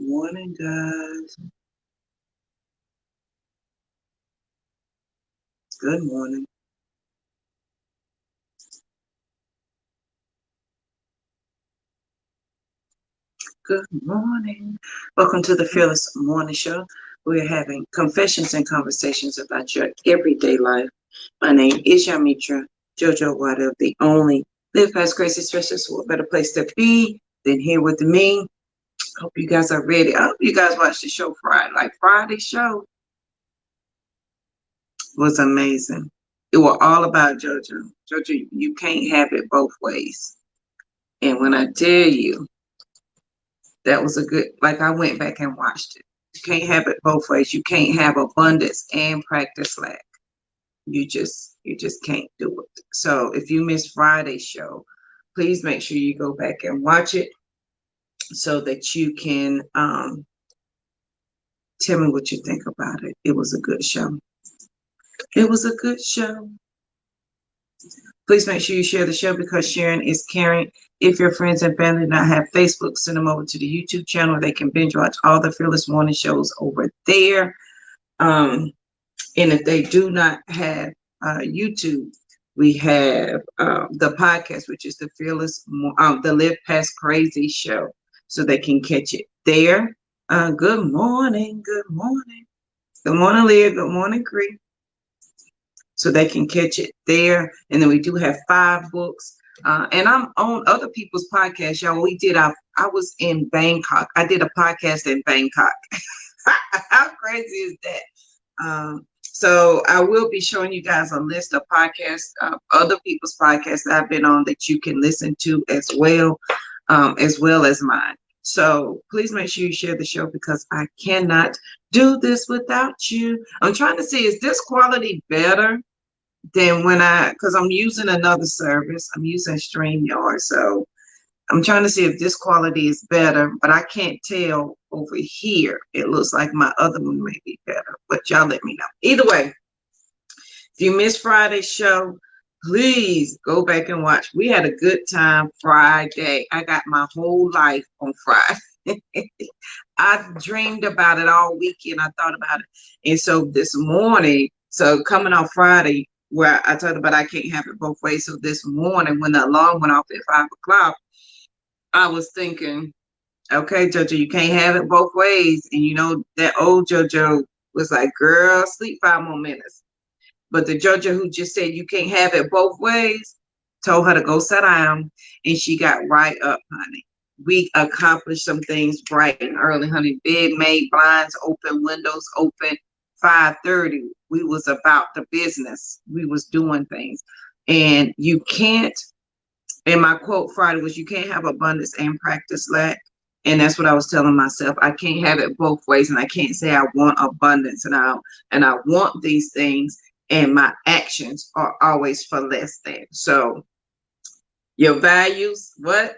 morning, guys. Good morning. Good morning. Welcome to the Fearless Morning Show. We're having confessions and conversations about your everyday life. My name is Yamitra Jojo Waddell, the only Live Past Crazy Stresses. What better place to be than here with me? Hope you guys are ready. I hope you guys watched the show Friday. Like Friday's show was amazing. It was all about JoJo. JoJo, you can't have it both ways. And when I tell you, that was a good, like I went back and watched it. You can't have it both ways. You can't have abundance and practice lack. You just can't do it. So if you missed Friday's show, please make sure you go back and watch it so that you can tell me what you think about it. It was a good show. It was a good show. Please make sure you share the show because sharing is caring. If your friends and family do not have Facebook, send them over to the YouTube channel. They can binge watch all the Fearless Morning shows over there. And if they do not have YouTube, we have the podcast, which is the the Live Past Crazy show, so they can catch it there. Good morning, good morning. Good morning, Leah. Good morning, Cree. So they can catch it there. And then we do have 5 books. And I'm on other people's podcasts, y'all. I was in Bangkok. I did a podcast in Bangkok. How crazy is that? So I will be showing you guys a list of podcasts, other people's podcasts that I've been on that you can listen to as well as mine. So please make sure you share the show because I cannot do this without you. I'm trying to see, is this quality better than because I'm using another service. I'm using StreamYard. So I'm trying to see if this quality is better, but I can't tell over here. It looks like my other one may be better, but y'all let me know. Either way, if you missed Friday's show, please go back and watch. We had a good time Friday. I got my whole life on Friday. I dreamed about it all weekend. I thought about it. And so this morning, coming on Friday, where I talked about I can't have it both ways. So this morning, when the alarm went off at 5 o'clock, I was thinking, okay, JoJo, you can't have it both ways. And you know, that old JoJo was like, girl, sleep 5 more minutes. But the JoJo who just said you can't have it both ways told her to go sit down, and she got right up, honey. We accomplished some things bright and early, honey. Bed made, blinds open, windows open. 5:30, we was about the business. We was doing things. And you can't, and my quote Friday was, you can't have abundance and practice lack. And that's what I was telling myself. I can't have it both ways. And I can't say I want abundance and I want these things, and my actions are always for less than. So your values,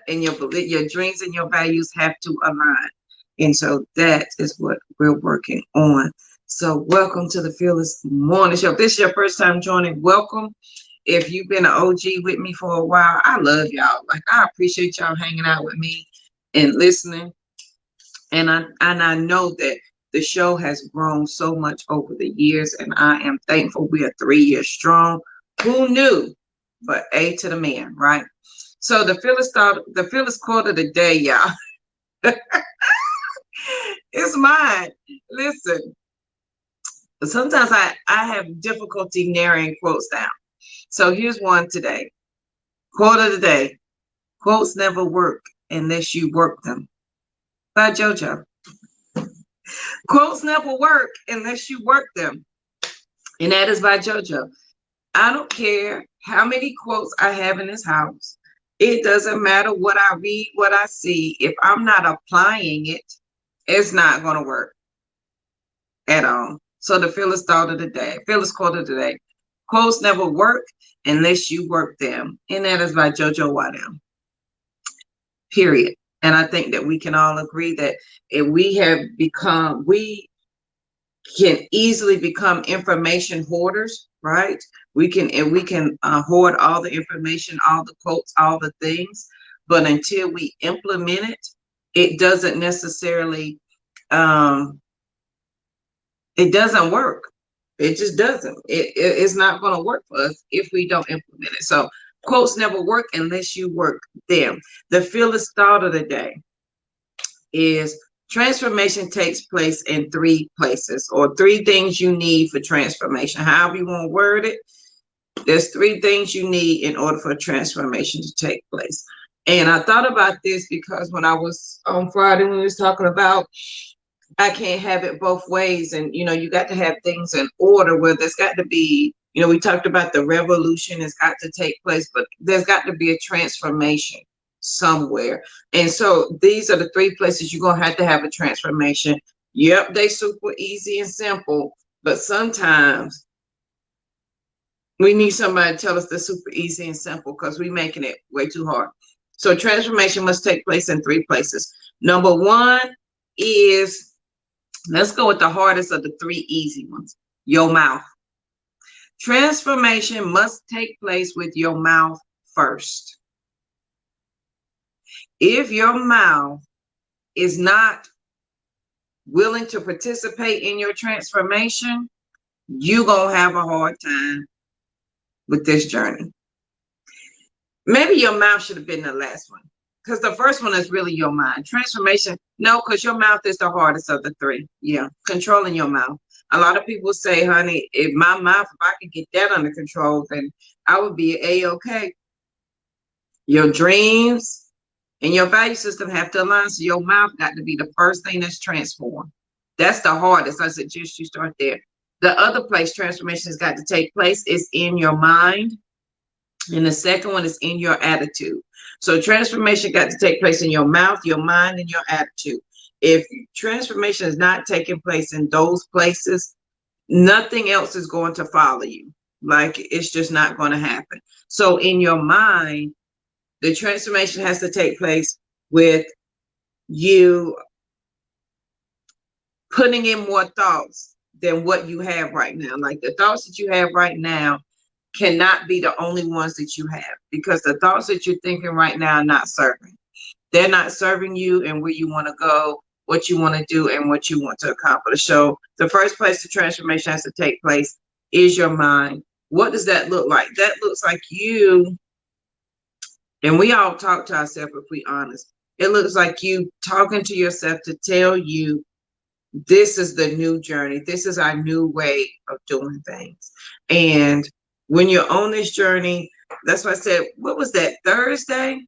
and your dreams and your values have to align. And so that is what we're working on. So welcome to the Fearless Morning Show. If this is your first time joining, welcome. If you've been an OG with me for a while, I love y'all. Like, I appreciate y'all hanging out with me and listening. And I know that the show has grown so much over the years, and I am thankful we are 3 years strong. Who knew? But A to the man, right? So the fearless quote of the day, y'all. It's mine. Listen, sometimes I have difficulty narrowing quotes down. So here's one today. Quote of the day. Quotes never work unless you work them. By JoJo. Quotes never work unless you work them. And that is by JoJo. I don't care how many quotes I have in this house. It doesn't matter what I read, what I see. If I'm not applying it, it's not going to work at all. So the fearless quote of the day. Quotes never work unless you work them. And that is by JoJo Waddell. Period. And I think that we can all agree that if we can easily become information hoarders, right? We can hoard all the information, all the quotes, all the things, but until we implement it, it doesn't necessarily it doesn't work. It just doesn't. It's not going to work for us if we don't implement it. So quotes never work unless you work them. The fearless thought of the day is transformation takes place in 3 places, or 3 things you need for transformation. However you want to word it, there's 3 things you need in order for transformation to take place. And I thought about this because when I was on Friday, when we was talking about I can't have it both ways, and you got to have things in order, where there's got to be, we talked about the revolution has got to take place, but there's got to be a transformation somewhere. And so these are the 3 places you're gonna have to have a transformation. Yep, they super easy and simple, but sometimes we need somebody to tell us they're super easy and simple, because we're making it way too hard. So transformation must take place in 3 places. Number 1 is, let's go with the hardest of the 3 easy ones, your mouth. Transformation must take place with your mouth first. If your mouth is not willing to participate in your transformation, you're going to have a hard time with this journey. Maybe your mouth should have been the last one, because the first one is really your mind. Transformation, no, because your mouth is the hardest of the 3. Yeah, controlling your mouth. A lot of people say, honey, if my mouth, if I could get that under control, then I would be A-okay. Your dreams and your value system have to align, so your mouth got to be the first thing that's transformed. That's the hardest. I suggest you start there. The other place transformation has got to take place is in your mind. And the second one is in your attitude. So transformation got to take place in your mouth, your mind, and your attitude. If transformation is not taking place in those places, nothing else is going to follow you. Like, it's just not going to happen. So in your mind, the transformation has to take place with you putting in more thoughts than what you have right now. Like, the thoughts that you have right now cannot be the only ones that you have, because the thoughts that you're thinking right now are not serving. They're not serving you and where you want to go, what you want to do, and what you want to accomplish. So the first place the transformation has to take place is your mind. What does that look like? That looks like you, and we all talk to ourselves if we're honest. It looks like you talking to yourself to tell you, this is the new journey. This is our new way of doing things. And when you're on this journey, that's why I said, what was that, Thursday?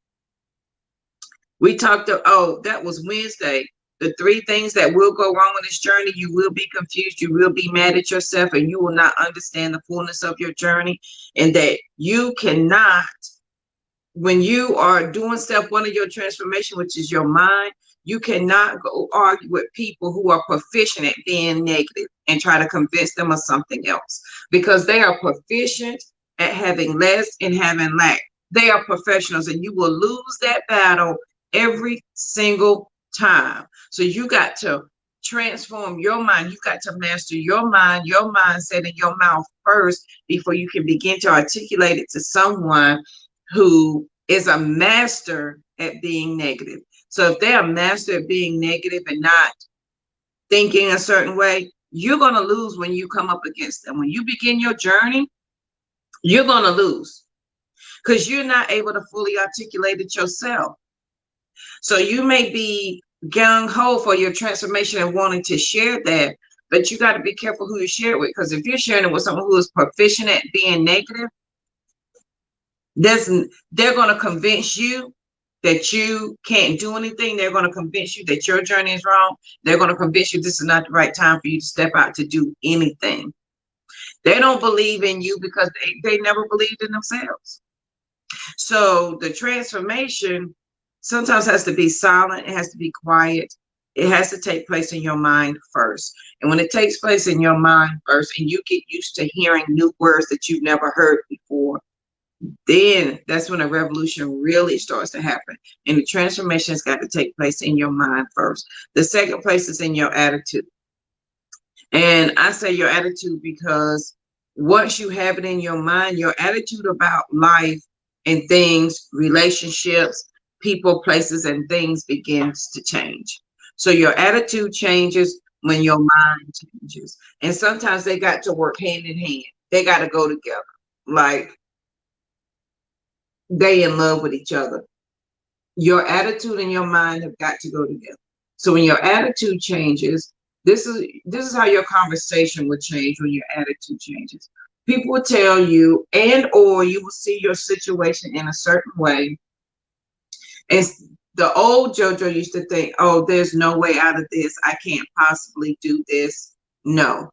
We talked that was Wednesday. The 3 things that will go wrong on this journey: you will be confused, you will be mad at yourself, and you will not understand the fullness of your journey. And that you cannot, when you are doing step 1 of your transformation, which is your mind, you cannot go argue with people who are proficient at being negative and try to convince them of something else, because they are proficient at having less and having lack. They are professionals, and you will lose that battle every single time. So you got to transform your mind. You got to master your mind, your mindset, and your mouth first before you can begin to articulate it to someone who is a master at being negative. So if they're a master at being negative and not thinking a certain way, you're going to lose when you come up against them. When you begin your journey, you're going to lose, because you're not able to fully articulate it yourself. So you may be gung-ho for your transformation and wanting to share that, but you got to be careful who you share it with, because if you're sharing it with someone who is proficient at being negative, they're going to convince you that you can't do anything. They're going to convince you that your journey is wrong. They're going to convince you this is not the right time for you to step out to do anything. They don't believe in you because they never believed in themselves. So the transformation sometimes has to be silent. It has to be quiet. It has to take place in your mind first. And when it takes place in your mind first, and you get used to hearing new words that you've never heard before, then that's when a revolution really starts to happen. And the transformation has got to take place in your mind first. The second place is in your attitude. And I say your attitude because once you have it in your mind, your attitude about life and things, relationships, people, places, and things begins to change. So your attitude changes when your mind changes. And sometimes they got to work hand in hand. They got to go together. Like they in love with each other. Your attitude and your mind have got to go together. So when your attitude changes, this is how your conversation will change when your attitude changes. People will tell you, and or you will see your situation in a certain way. And the old JoJo used to think, oh, there's no way out of this. I can't possibly do this. No.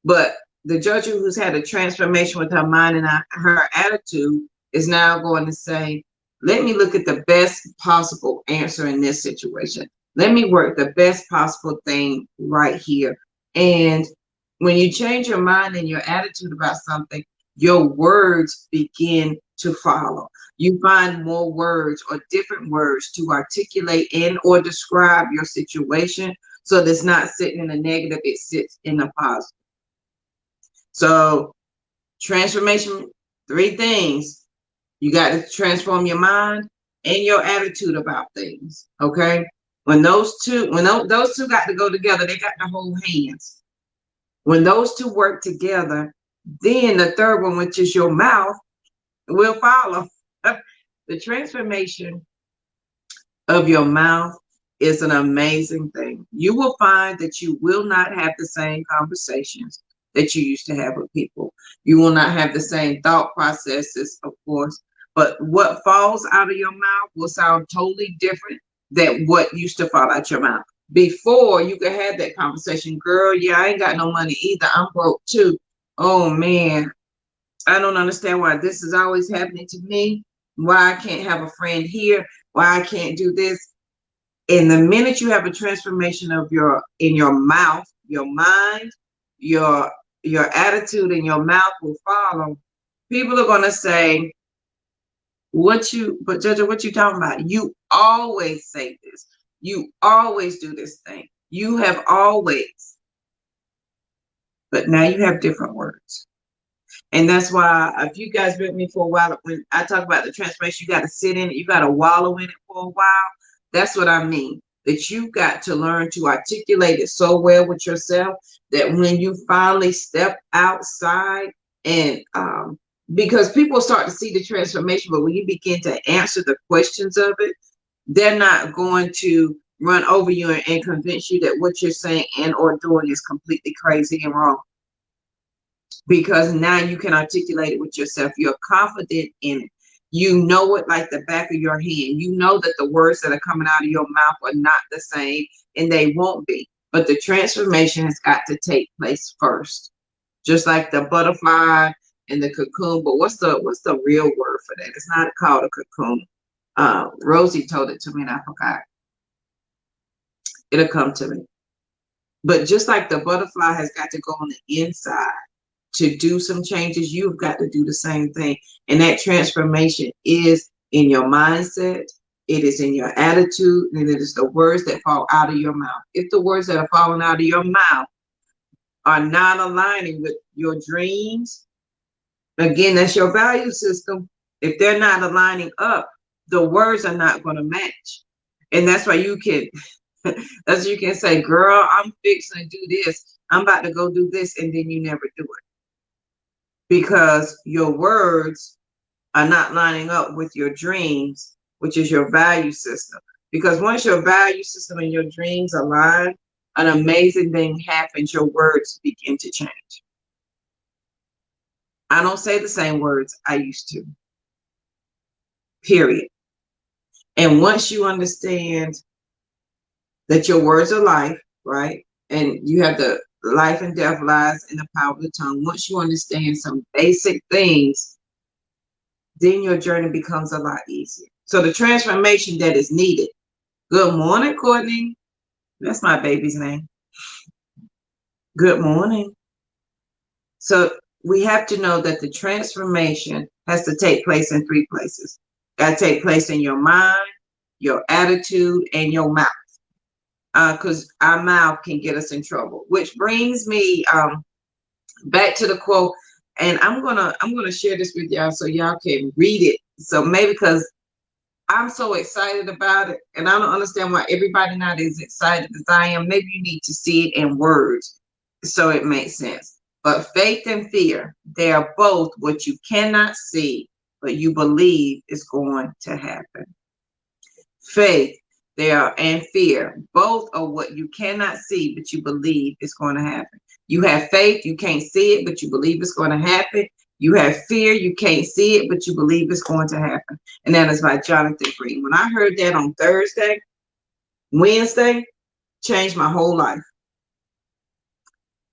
But the JoJo who's had a transformation with her mind and her attitude is now going to say, let me look at the best possible answer in this situation. Let me work the best possible thing right here. And when you change your mind and your attitude about something, your words begin to follow. You find more words or different words to articulate and or describe your situation. So that's not sitting in the negative, it sits in the positive. So transformation, 3 things. You got to transform your mind and your attitude about things. Okay. When those two got to go together, they got to hold hands. When those two work together, then the third one, which is your mouth, will follow. The transformation of your mouth is an amazing thing. You will find that you will not have the same conversations that you used to have with people. You will not have the same thought processes, of course, but what falls out of your mouth will sound totally different than what used to fall out your mouth. Before, you could have that conversation, girl, yeah, I ain't got no money either. I'm broke too. Oh man, I don't understand why this is always happening to me. Why I can't have a friend here. Why I can't do this. And the minute you have a transformation of your mouth, your mind, your attitude and your mouth will follow. People are gonna say, but Jojo, what you talking about? You always say this. You always do this thing. You have always. But now you have different words. And that's why if you guys been with me for a while, when I talk about the transformation, you got to sit in it, you got to wallow in it for a while. That's what I mean. That you got to learn to articulate it so well with yourself that when you finally step outside and because people start to see the transformation, but when you begin to answer the questions of it, they're not going to run over you and convince you that what you're saying and or doing is completely crazy and wrong. Because now you can articulate it with yourself. You're confident in it. You know it like the back of your hand. You know that the words that are coming out of your mouth are not the same, and they won't be. But the transformation has got to take place first. Just like the butterfly and the cocoon. But what's the real word for that? It's not called a cocoon. Rosie told it to me and I forgot. It'll come to me. But just like the butterfly has got to go on the inside to do some changes, you've got to do the same thing. And that transformation is in your mindset, it is in your attitude, and it is the words that fall out of your mouth. If the words that are falling out of your mouth are not aligning with your dreams, again, that's your value system. If they're not aligning up, the words are not going to match. And that's why you can that's you can say, girl, I'm fixing to do this. I'm about to go do this, and then you never do it. Because your words are not lining up with your dreams, which is your value system. Because once your value system and your dreams align, an amazing thing happens. Your words begin to change. I don't say the same words I used to. Period. And once you understand that your words are life, right? And you have the life and death lies in the power of the tongue. Once you understand some basic things, then your journey becomes a lot easier. So the transformation that is needed. Good morning, Courtney. That's my baby's name. Good morning. So we have to know that the transformation has to take place in 3 places. Got to take place in your mind, your attitude, and your mouth. Because our mouth can get us in trouble. Which brings me back to the quote, and I'm gonna share this with y'all so y'all can read it. So maybe because I'm so excited about it, and I don't understand why everybody not as excited as I am. Maybe you need to see it in words so it makes sense. But faith and fear, they are both what you cannot see, but you believe is going to happen. Faith, they are, and fear, both are what you cannot see, but you believe is going to happen. You have faith, you can't see it, but you believe it's going to happen. You have fear, you can't see it, but you believe it's going to happen. And that is by Jonathan Green. When I heard that on Wednesday, changed my whole life.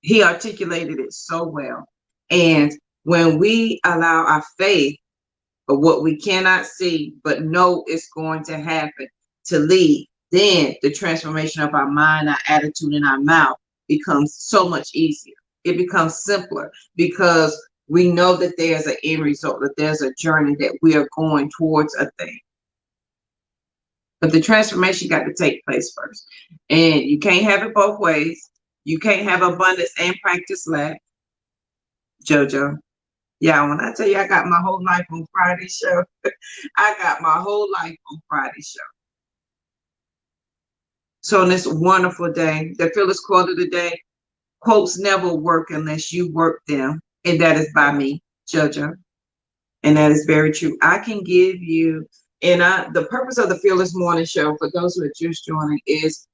He articulated it so well. And when we allow our faith of what we cannot see, but know it's going to happen to lead, then the transformation of our mind, our attitude, and our mouth becomes so much easier. It becomes simpler because we know that there's an end result, that there's a journey, that we are going towards a thing. But the transformation got to take place first. And you can't have it both ways. You can't have abundance and practice lack. JoJo. Yeah, when I tell you I got my whole life on Friday show, I got my whole life on Friday show. So on this wonderful day, the Phyllis quote of the day, quotes never work unless you work them. And that is by me, JoJo. And that is very true. I can give you, and the purpose of the Fearless Morning Show, for those who are just joining, is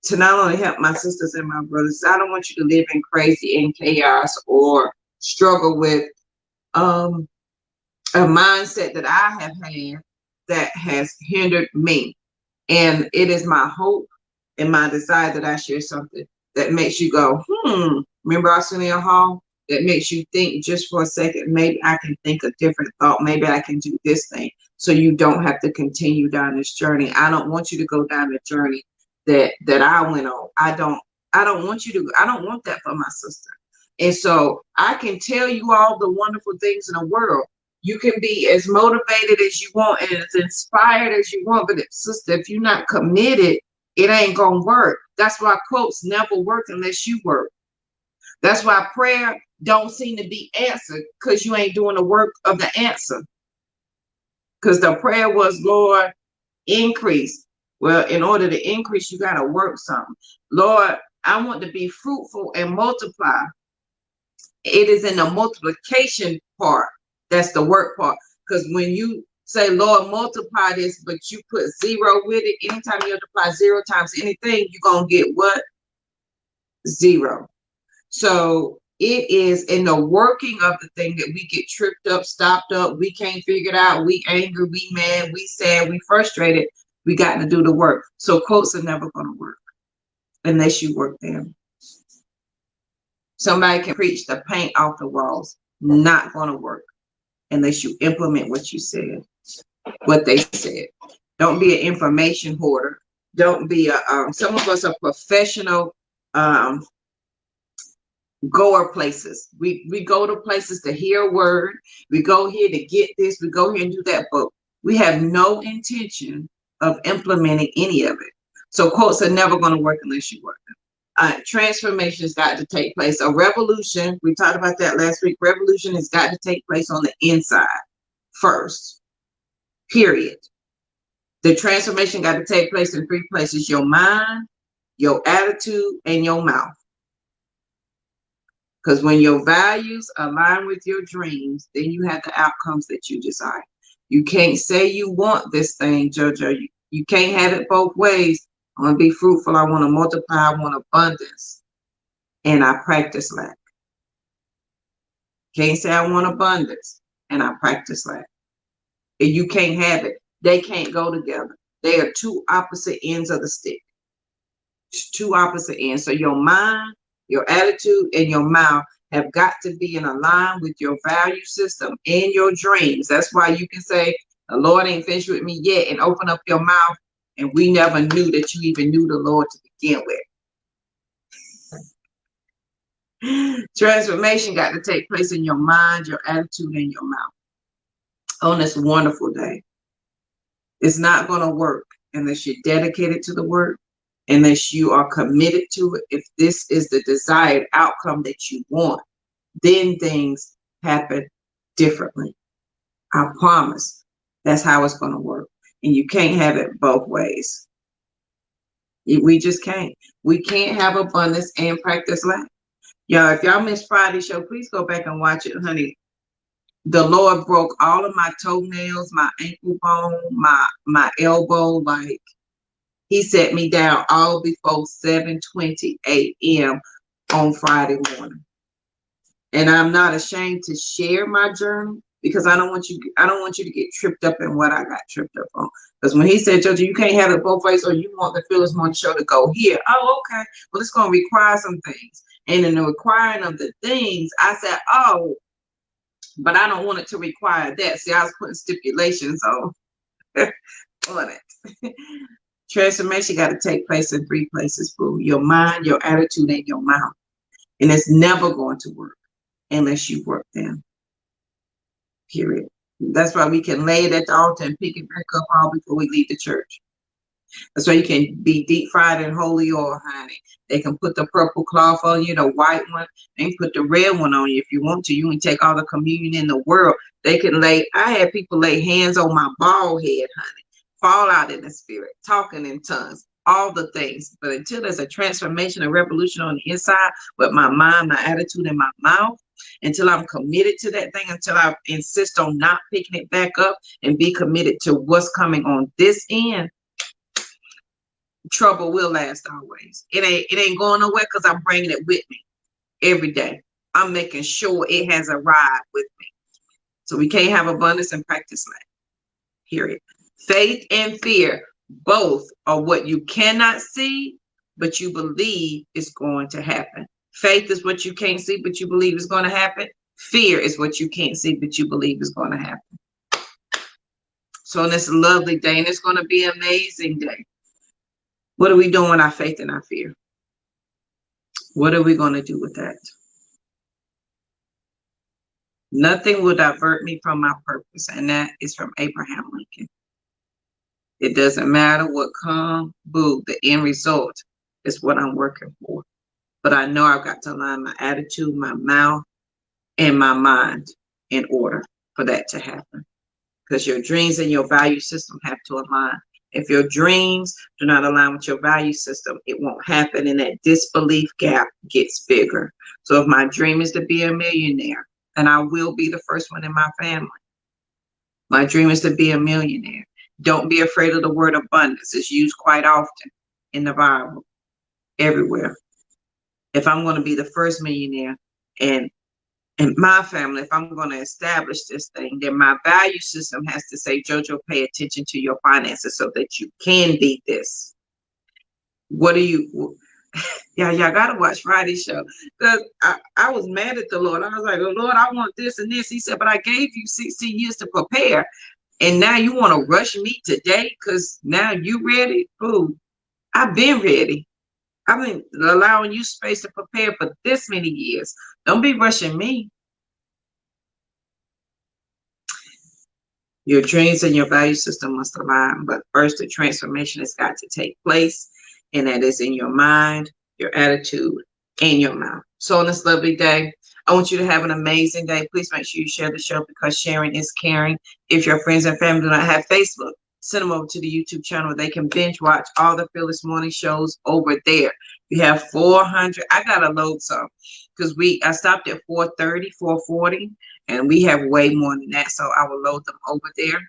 to not only help my sisters and my brothers. I don't want you to live in crazy and chaos or struggle with a mindset that I have had that has hindered me. And it is my hope and my desire that I share something that makes you go, remember Arsenio Hall? That makes you think just for a second, maybe I can think a different thought. Maybe I can do this thing. So you don't have to continue down this journey. I don't want you to go down the journey that I went on. I don't want you to, I don't want that for my sister. And so I can tell you all the wonderful things in the world. You can be as motivated as you want and as inspired as you want, but sister, if you're not committed, it ain't gonna work. That's why quotes never work unless you work. That's why prayer don't seem to be answered, because you ain't doing the work of the answer. Because the prayer was, Lord, increase. Well, in order to increase, you got to work something. Lord, I want to be fruitful and multiply. It is in the multiplication part. That's the work part. Because when you say, Lord, multiply this, but you put zero with it, anytime you multiply 0 times anything, you're going to get what? 0. So it is in the working of the thing that we get tripped up, stopped up. We can't figure it out. We angry, we mad, we sad, we frustrated. We got to do the work. So quotes are never going to work unless you work them. Somebody can preach the paint off the walls. Not going to work unless you implement what you said, what they said. Don't be an information hoarder. Don't be some of us are professional goer places. We go to places to hear a word. We go here to get this. We go here and do that, but we have no intention of implementing any of it. So quotes are never going to work unless you work them. Transformation has got to take place. A revolution, we talked about that last week. Revolution has got to take place on the inside first, period. The transformation got to take place in 3 places: your mind, your attitude, and your mouth. Because when your values align with your dreams, then you have the outcomes that you desire. You can't say you want this thing, JoJo. You can't have it both ways. I want to be fruitful. I want to multiply. I want abundance. And I practice lack. Can't say I want abundance and I practice lack. And you can't have it. They can't go together. They are 2 opposite ends of the stick. 2 opposite ends. So your mind, your attitude, and your mouth have got to be in line with your value system and your dreams. That's why you can say, the Lord ain't finished with me yet, and open up your mouth, and we never knew that you even knew the Lord to begin with. Transformation got to take place in your mind, your attitude, and your mouth on this wonderful day. It's not going to work unless you're dedicated to the work, unless you are committed to it. If this is the desired outcome that you want, then things happen differently. I promise that's how it's going to work. And you can't have it both ways. We just can't. We can't have abundance and practice lack. Y'all, if y'all missed Friday's show, please go back and watch it, honey. The Lord broke all of my toenails, my ankle bone, my elbow. Like, he set me down all before 7:20 a.m. on Friday morning. And I'm not ashamed to share my journey because I don't want you to get tripped up in what I got tripped up on. Because when he said, Jojo, you can't have it both ways, or you want the Fearless Morning Show to go here. Oh, okay. Well, it's going to require some things. And in the requiring of the things, I said, oh, but I don't want it to require that. See, I was putting stipulations on it. Transformation got to take place in 3 places, boo. Your mind, your attitude, and your mouth. And it's never going to work unless you work them. Period. That's why we can lay it at the altar and pick it back up all before we leave the church. That's why you can be deep fried in holy oil, honey. They can put the purple cloth on you, the white one. They can put the red one on you if you want to. You can take all the communion in the world. They can lay, I had people lay hands on my bald head, honey. Fall out in the spirit, talking in tongues, all the things. But until there's a transformation, a revolution on the inside with my mind, my attitude, and my mouth, until I'm committed to that thing, until I insist on not picking it back up and be committed to what's coming on this end, trouble will last always. It ain't going nowhere because I'm bringing it with me every day. I'm making sure it has arrived with me. So we can't have abundance and practice lack. Period. Faith and fear, both are what you cannot see, but you believe is going to happen. Faith is what you can't see, but you believe is going to happen. Fear is what you can't see, but you believe is going to happen. So on this lovely day, and it's going to be an amazing day. What are we doing with our faith and our fear? What are we going to do with that? Nothing will divert me from my purpose, and that is from Abraham Lincoln. It doesn't matter what comes, boo, the end result is what I'm working for. But I know I've got to align my attitude, my mouth, and my mind in order for that to happen. Because your dreams and your value system have to align. If your dreams do not align with your value system, it won't happen, and that disbelief gap gets bigger. So if my dream is to be a millionaire, and I will be the first one in my family. My dream is to be a millionaire. Don't be afraid of the word abundance. It's used quite often in the Bible, everywhere. If I'm going to be the first millionaire and in my family, if I'm going to establish this thing, then my value system has to say, Jojo, pay attention to your finances so that you can be this. What are you... Yeah, y'all gotta watch Friday's show. Because I was mad at the Lord. I was like, oh, Lord, I want this and this. He said, but I gave you 16 years to prepare. And now you want to rush me today because now you ready? Ooh, I've been ready. I've been allowing you space to prepare for this many years. Don't be rushing me. Your dreams and your value system must align. But first, the transformation has got to take place. And that is in your mind, your attitude, and your mouth. So on this lovely day, I want you to have an amazing day. Please make sure you share the show because sharing is caring. If your friends and family do not have Facebook, send them over to the YouTube channel where they can binge watch all the Fearless Morning shows over there. We have 400. I got to load some because I stopped at 430, 440, and we have way more than that. So I will load them over there.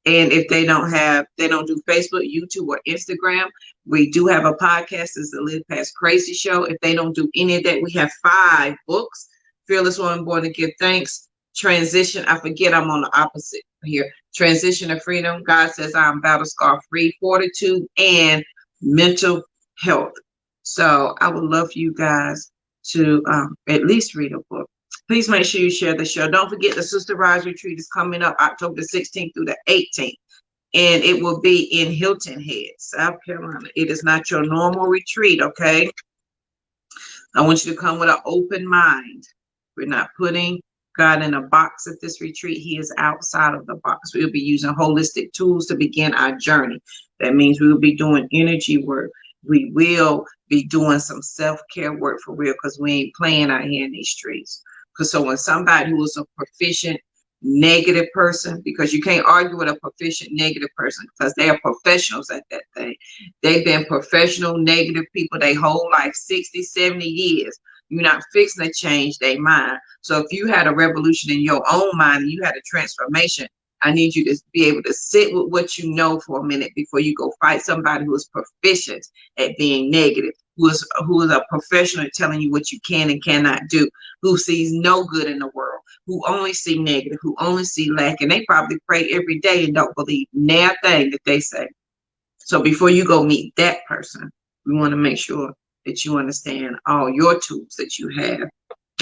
And if they don't do Facebook, YouTube, or Instagram, we do have a podcast. It's the Live Past Crazy Show. If they don't do any of that, we have 5 books. Fearless Woman Born to Give Thanks. Transition. I forget I'm on the opposite here. Transition to Freedom. God Says I'm Battle Scar Free. Fortitude and Mental Health. So I would love for you guys to at least read a book. Please make sure you share the show. Don't forget the Sister Rise Retreat is coming up October 16th through the 18th. And it will be in Hilton Head, South Carolina. It is not your normal retreat, okay? I want you to come with an open mind. We're not putting God in a box at this retreat. He is outside of the box. We'll be using holistic tools to begin our journey. That means we will be doing energy work. We will be doing some self-care work for real because we ain't playing out here in these streets. Because so when somebody who is a proficient negative person, because you can't argue with a proficient negative person because they are professionals at that thing. They've been professional negative people their whole life, 60, 70 years. You're not fixing to change their mind. So if you had a revolution in your own mind and you had a transformation, I need you to be able to sit with what you know for a minute before you go fight somebody who is proficient at being negative, who is a professional at telling you what you can and cannot do, who sees no good in the world, who only see negative, who only see lack, and they probably pray every day and don't believe now thing that they say. So before you go meet that person, we want to make sure that you understand all your tools that you have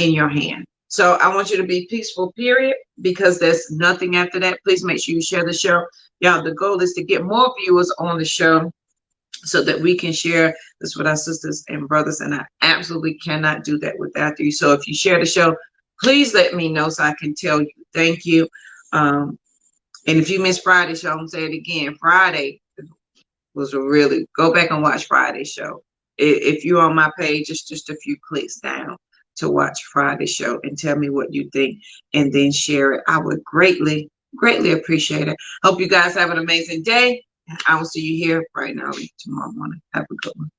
in your hand. So I want you to be peaceful, period, because there's nothing after that. Please make sure you share the show. Y'all, the goal is to get more viewers on the show so that we can share this with our sisters and brothers. And I absolutely cannot do that without you. So if you share the show, please let me know so I can tell you thank you. And if you missed Friday's show, I'm going to say it again. Friday was really, go back and watch Friday's show. If you're on my page, it's just a few clicks down to watch Friday's show and tell me what you think and then share it. I would greatly, greatly appreciate it. Hope you guys have an amazing day. I will see you here right now tomorrow morning. Have a good one.